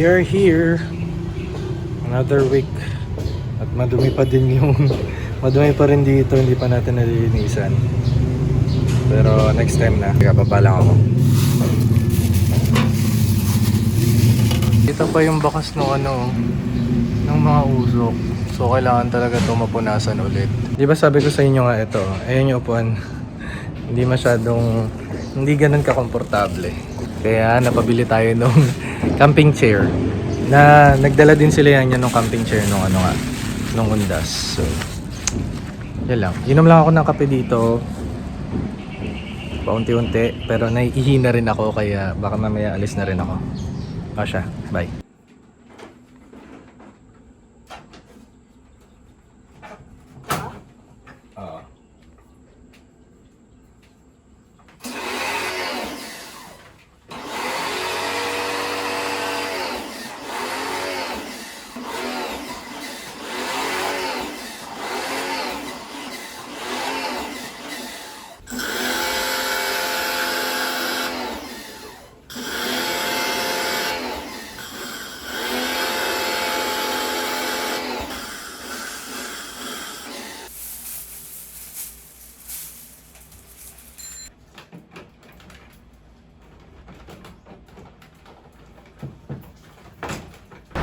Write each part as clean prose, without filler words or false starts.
We are here. Another week. At madumi pa din yung madumi pa rin dito, hindi pa natin nalilinisan. Pero next time na, bababa lang ako. Dito pa yung bakas ng ng mga usok. So kailangan talaga ito mapunasan ulit. Di ba sabi ko sa inyo nga ito, ayun yung upuan. Hindi ganun kakomportable. Kaya napabili tayo nung camping chair. Na nagdala din sila yan nung camping chair nung Undas. So yan lang. Inom lang ako ng kape dito. Paunti-unti. Pero naiihina rin ako kaya baka mamaya alis na rin ako. O siya. Bye.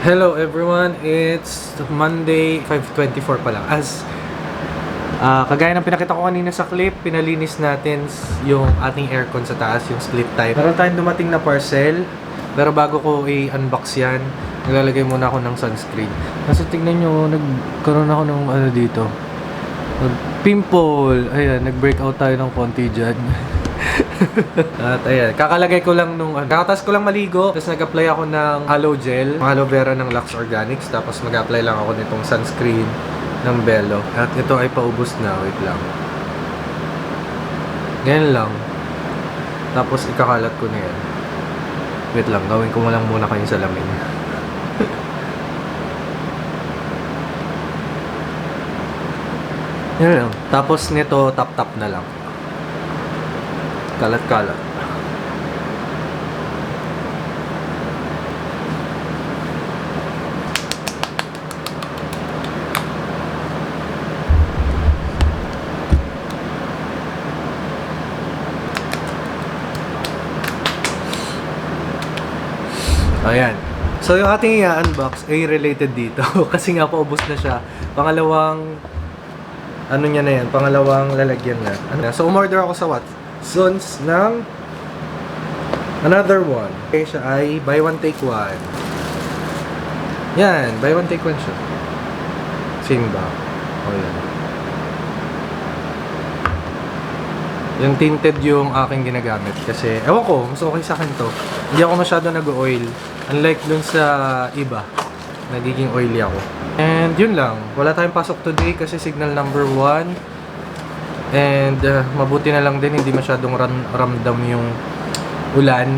Hello everyone, it's Monday, 5:24 pa lang. Kagaya ng pinakita ko kanina sa clip, pinalinis natin yung ating aircon sa taas, yung split type. Meron tayong dumating na parcel, pero bago ko i-unbox yan, naglalagay muna ako ng sunscreen. Kasi tignan nyo, nagkaroon ako ng dito. Pimple! Ayan, nag-breakout tayo ng konti dyan. At ayan, kakalagay ko lang kakatas ko lang maligo, tapos nag-apply ako ng aloe gel, aloe vera ng Lux Organics, tapos mag-apply lang ako nitong sunscreen ng Bello. At ito ay paubos na, wait lang. Ganyan lang. Tapos ikakalat ko na yan. Wait lang, gawin ko lang muna kayong salamin. Yan lang. Tapos nito, tap-tap na lang. Kalat-kalat. Ayan. So yung ating i-unbox ay related dito. Kasi nga paubos na siya. Pangalawang pangalawang lalagyan na. So umorder ako sa Watsons ng another one. Okay, siya ay buy one take one. Yan, buy one take one siya. Same ba? O yan. Yung tinted yung aking ginagamit kasi ewan ko, mas okay sa akin to. Hindi ako masyado nag-oil. Unlike dun sa iba, nagiging oily ako. And yun lang, wala tayong pasok today kasi signal number 1. And mabuti na lang din hindi masyadong ramdam yung ulan.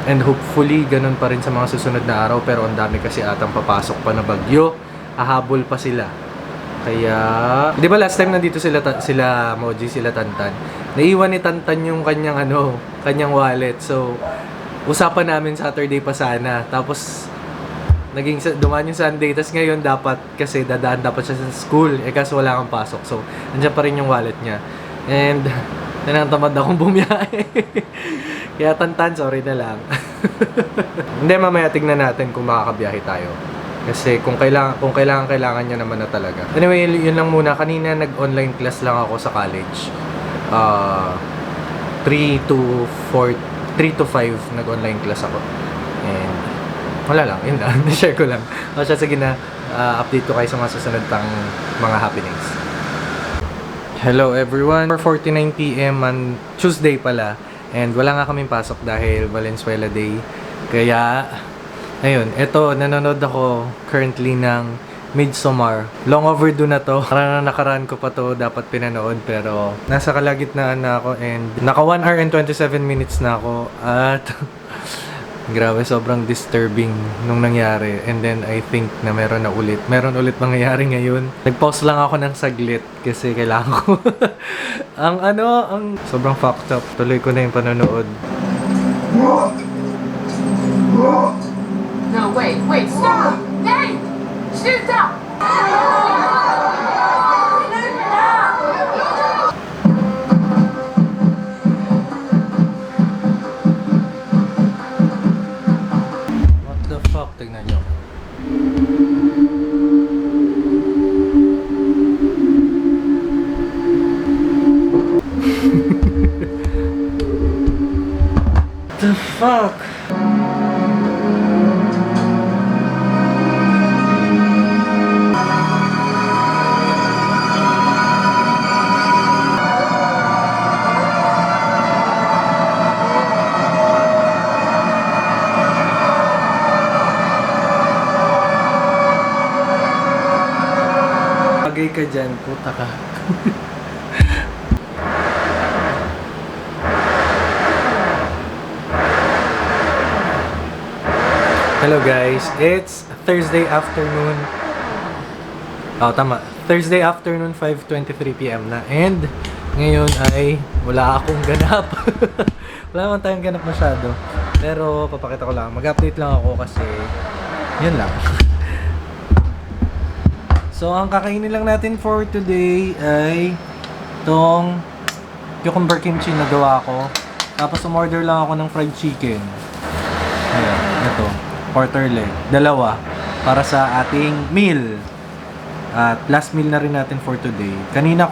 And hopefully ganun pa rin sa mga susunod na araw, pero ang dami kasi atang papasok pa na bagyo. Hahabol pa sila. Kaya, di ba last time nandito sila Moji, sila Tantan. Naiwan ni Tantan yung kanyang wallet. So, usapan namin Saturday pa sana. Tapos dumaan yung Sunday. Tapos ngayon dapat, kasi dadaan dapat siya sa school. Kaso wala kang pasok. So, nandiyan pa rin yung wallet niya. And, nanantamad akong bumiyahe. Kaya Tantan, sorry na lang. Hindi, mamaya tignan natin kung makakabiyahe tayo. Kasi kung kailangan niya naman na talaga. Anyway, yun lang muna. Kanina nag-online class lang ako sa college. 3 to 5 nag-online class ako. And wala lang, yun lang. Share ko lang. O siya, sige na, update ko kayo sa mga susunod pang mga happenings. Hello everyone. 4:49 PM on Tuesday pala. And wala nga kaming pasok dahil Valenzuela Day. Kaya ayun, eto, nanonood ako currently ng Midsommar. Long overdue na to. Nakaraan ko pa to dapat pinanood, pero nasa kalagitnaan na ako and naka 1 hour and 27 minutes na ako at grabe, sobrang disturbing nung nangyari. And then I think na meron ulit mangyayari ngayon. Nag-pause lang ako ng saglit kasi kailangan ko ang sobrang fucked up. Tuloy ko na yung panonood. Wait, stop! Hey! Sit down! What the fuck? Tignan nyo. The fuck? Bagay ka dyan, puta ka. Hello guys, it's Thursday afternoon. Oh, tama. Thursday afternoon, 5:23 PM na. And ngayon ay wala akong ganap. Wala naman tayong ganap masyado. Pero papakita ko lang. Mag-update lang ako kasi yun lang. So, ang kakainin lang natin for today ay itong cucumber kimchi na gawa ko. Tapos umorder lang ako ng fried chicken. Ayan, ito. Quarter leg. 2 para sa ating meal. At last meal na rin natin for today. Kanina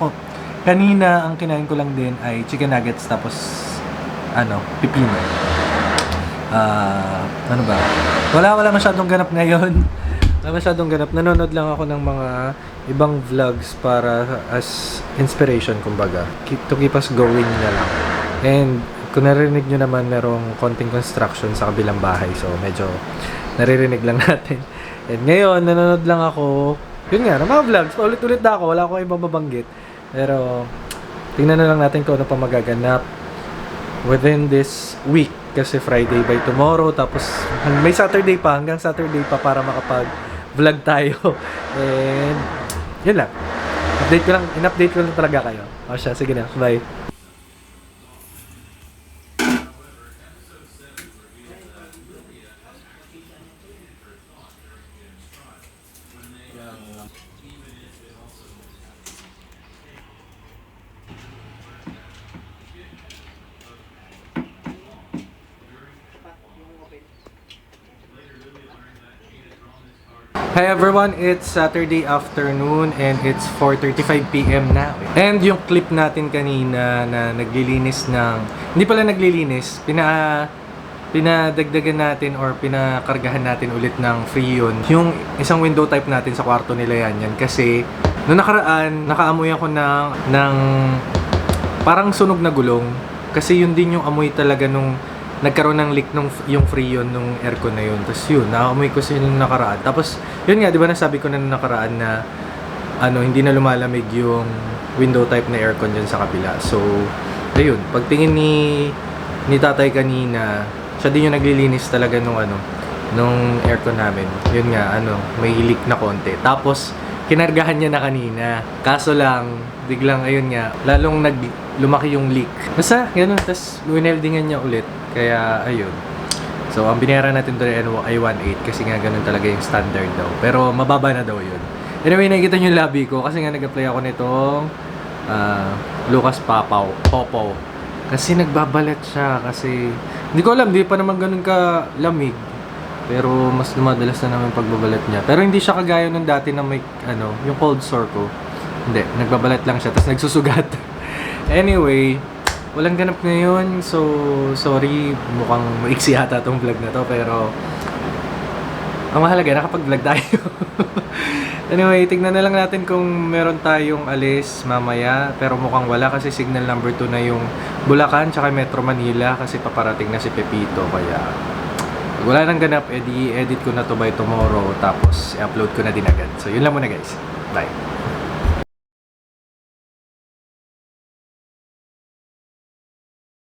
ang kinain ko lang din ay chicken nuggets tapos pipino. Ano ba? Wala masyadong ganap ngayon. Wala masyadong ganap. Nanonood lang ako ng mga ibang vlogs para as inspiration, kumbaga. To keep us going na lang. And kung narinig nyo naman, merong konting construction sa kabilang bahay. So, medyo naririnig lang natin. And ngayon, nanonood lang ako. Yun nga, ng mga vlogs. Paulit-ulit na ako. Wala akong ibang babanggit. Pero, tingnan na lang natin kung ano pa magaganap within this week. Kasi Friday by tomorrow. Tapos, may Saturday pa. Hanggang Saturday pa para makapag-vlog tayo. And, yun lang. In-update ko lang talaga kayo. O siya, sige na. Bye. Hi everyone, it's Saturday afternoon and it's 4:35 PM na. And yung clip natin kanina na naglilinis ng... Hindi pala naglilinis, pinadagdagan natin or pinakargahan natin ulit ng Freon. Yung isang window type natin sa kwarto nila yan. Kasi noong nakaraan, nakaamoy ako ng parang sunog na gulong. Kasi yun din yung amoy talaga nung nagkaroon ng leak yung Freon nung aircon na yun. Tapos yun, nakaamoy ko sila nung nakaraan. Tapos, yun nga, di ba nasabi ko na nung nakaraan na hindi na lumalamig yung window type na aircon yun sa kabila. So, ayun, pagtingin ni tatay kanina, siya din yung naglilinis talaga nung aircon namin. Yun nga, may leak na konti. Tapos, kinargahan niya na kanina. Kaso lang, biglang, ayun nga, lalong lumaki yung leak. Basta, ganun, tapos wineldingan niya ulit. Kaya, ayun. So, ang binayaran natin doon ay 1.8 kasi nga ganun talaga yung standard daw. Pero, mababa na daw yun. Anyway, nakikita niyo yung labi ko kasi nga nag-apply ako nitong Lucas Popaw. Kasi nagbabalat siya kasi, hindi ko alam, di pa naman ganun ka lamig. Pero, mas lumadalas na naman pagbabalat niya. Pero, hindi siya kagaya nung dati na may, yung cold sore ko. Hindi, nagbabalat lang siya, tapos nagsusugat. Anyway, walang ganap ngayon. So, sorry, mukhang maiksi yata tong vlog na to. Pero, ang mahalaga, nakapag-vlog tayo. Anyway, tignan na lang natin kung meron tayong alis mamaya. Pero mukhang wala kasi signal number 2 na yung Bulacan tsaka Metro Manila kasi paparating na si Pepito. Kaya, wala nang ganap, edit ko na to by tomorrow. Tapos, i-upload ko na din agad. So, yun lang muna guys. Bye.